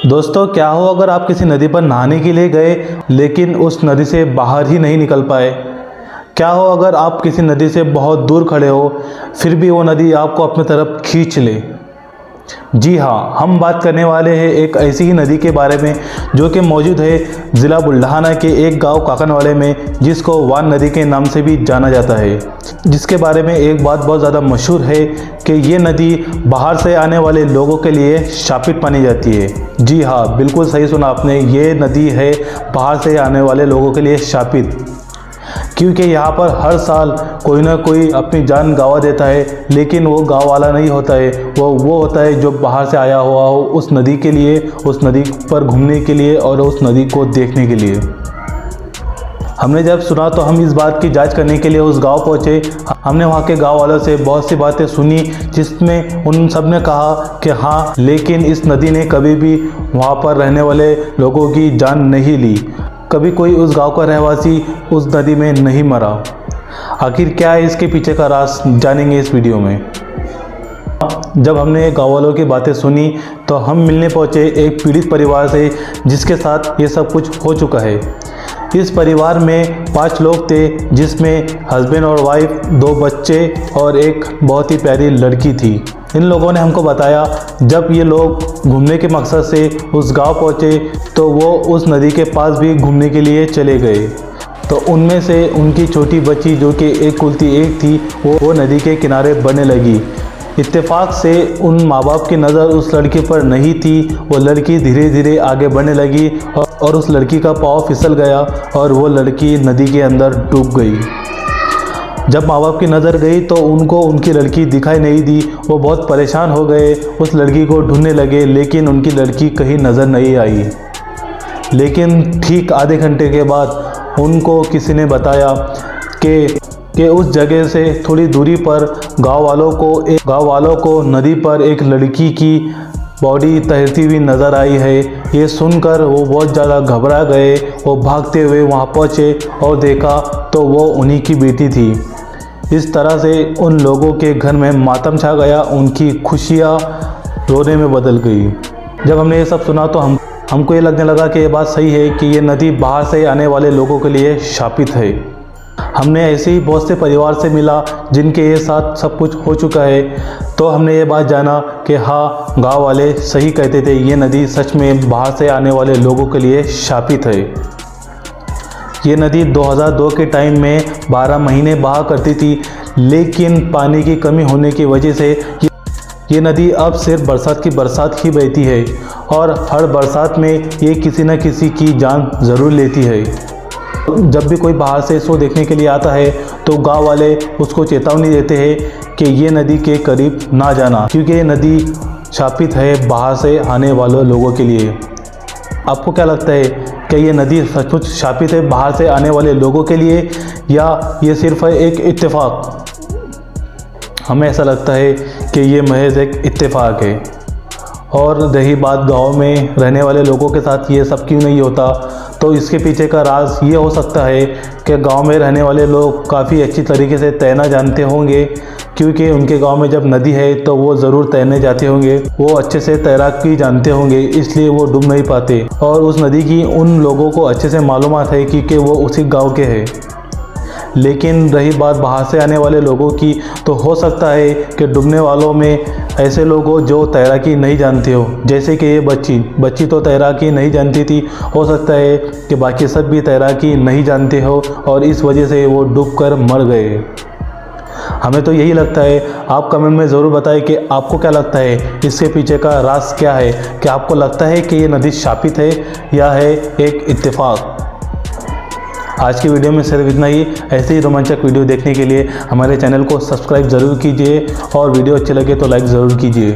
दोस्तों, क्या हो अगर आप किसी नदी पर नहाने के लिए गए लेकिन उस नदी से बाहर ही नहीं निकल पाए। क्या हो अगर आप किसी नदी से बहुत दूर खड़े हो फिर भी वो नदी आपको अपनी तरफ खींच ले। जी हाँ, हम बात करने वाले हैं एक ऐसी ही नदी के बारे में जो कि मौजूद है ज़िला बुल्ढाना के एक गांव काकनवाड़े में, जिसको वान नदी के नाम से भी जाना जाता है। जिसके बारे में एक बात बहुत ज़्यादा मशहूर है कि ये नदी बाहर से आने वाले लोगों के लिए शापित मानी जाती है। जी हाँ, बिल्कुल सही सुना आपने, ये नदी है बाहर से आने वाले लोगों के लिए शापित, क्योंकि यहाँ पर हर साल कोई ना कोई अपनी जान गंवा देता है, लेकिन वो गांव वाला नहीं होता है, वो होता है जो बाहर से आया हुआ हो उस नदी के लिए, उस नदी पर घूमने के लिए और उस नदी को देखने के लिए। हमने जब सुना तो हम इस बात की जांच करने के लिए उस गांव पहुँचे। हमने वहाँ के गांव वालों से बहुत सी बातें सुनी, जिसमें उन सब ने कहा कि हाँ, लेकिन इस नदी ने कभी भी वहाँ पर रहने वाले लोगों की जान नहीं ली, कभी कोई उस गांव का रहवासी उस नदी में नहीं मरा। आखिर क्या है इसके पीछे का राज, जानेंगे इस वीडियो में। जब हमने गांव वालों की बातें सुनी तो हम मिलने पहुंचे एक पीड़ित परिवार से, जिसके साथ ये सब कुछ हो चुका है। इस परिवार में 5 लोग थे, जिसमें हस्बैंड और वाइफ, 2 बच्चे और एक बहुत ही प्यारी लड़की थी। इन लोगों ने हमको बताया जब ये लोग घूमने के मकसद से उस गांव पहुंचे तो वो उस नदी के पास भी घूमने के लिए चले गए। तो उनमें से उनकी छोटी बच्ची, जो कि एक कुलती एक थी, वो नदी के किनारे बढ़ने लगी। इत्तेफाक से उन माँ बाप की नज़र उस लड़की पर नहीं थी। वो लड़की धीरे धीरे आगे बढ़ने लगी और उस लड़की का पाँव फिसल गया और वो लड़की नदी के अंदर डूब गई। जब माँ बाप की नज़र गई तो उनको उनकी लड़की दिखाई नहीं दी। वो बहुत परेशान हो गए, उस लड़की को ढूंढने लगे, लेकिन उनकी लड़की कहीं नज़र नहीं आई। लेकिन ठीक आधे घंटे के बाद उनको किसी ने बताया कि उस जगह से थोड़ी दूरी पर गांव वालों को नदी पर एक लड़की की बॉडी तैरती हुई नज़र आई है। ये सुनकर वो बहुत ज़्यादा घबरा गए। वो भागते हुए वहाँ पहुँचे और देखा तो वो उन्हीं की बेटी थी। इस तरह से उन लोगों के घर में मातम छा गया, उनकी खुशियाँ रोने में बदल गई। जब हमने ये सब सुना तो हमको ये लगने लगा कि ये बात सही है कि ये नदी बाहर से आने वाले लोगों के लिए शापित है। हमने ऐसे ही बहुत से परिवार से मिला जिनके ये साथ सब कुछ हो चुका है, तो हमने ये बात जाना कि हाँ, गांव वाले सही कहते थे, ये नदी सच में बाहर से आने वाले लोगों के लिए शापित है। ये नदी 2002 के टाइम में 12 महीने बहा करती थी, लेकिन पानी की कमी होने की वजह से ये नदी अब सिर्फ बरसात ही बहती है और हर बरसात में ये किसी न किसी की जान ज़रूर लेती है। जब भी कोई बाहर से इसको देखने के लिए आता है तो गांव वाले उसको चेतावनी देते हैं कि ये नदी के करीब ना जाना, क्योंकि ये नदी शापित है बाहर से आने वाले लोगों के लिए। आपको क्या लगता है कि ये नदी सचमुच शापित है बाहर से आने वाले लोगों के लिए, या ये सिर्फ है एक इत्तेफाक? हमें ऐसा लगता है कि ये महज एक इत्तेफाक है। और रही बात गांव में रहने वाले लोगों के साथ ये सब क्यों नहीं होता, तो इसके पीछे का राज ये हो सकता है कि गांव में रहने वाले लोग काफ़ी अच्छी तरीके से तैरना जानते होंगे, क्योंकि उनके गांव में जब नदी है तो वो ज़रूर तैरने जाते होंगे। वो अच्छे से तैराकी जानते होंगे, इसलिए वो डूब नहीं पाते। और उस नदी की उन लोगों को अच्छे से मालूमात है क्योंकि वो उसी गाँव के हैं। लेकिन रही बात बाहर से आने वाले लोगों की, तो हो सकता है कि डूबने वालों में ऐसे लोग हो जो तैराकी नहीं जानते हो, जैसे कि ये बच्ची तो तैराकी नहीं जानती थी। हो सकता है कि बाकी सब भी तैराकी नहीं जानते हो और इस वजह से वो डूबकर मर गए। हमें तो यही लगता है। आप कमेंट में ज़रूर बताएं कि आपको क्या लगता है, इसके पीछे का राज क्या है। क्या आपको लगता है कि ये नदी शापित है या है एक इत्तेफाक? आज की वीडियो में सिर्फ इतना ही। ऐसे ही रोमांचक वीडियो देखने के लिए हमारे चैनल को सब्सक्राइब ज़रूर कीजिए और वीडियो अच्छे लगे तो लाइक ज़रूर कीजिए।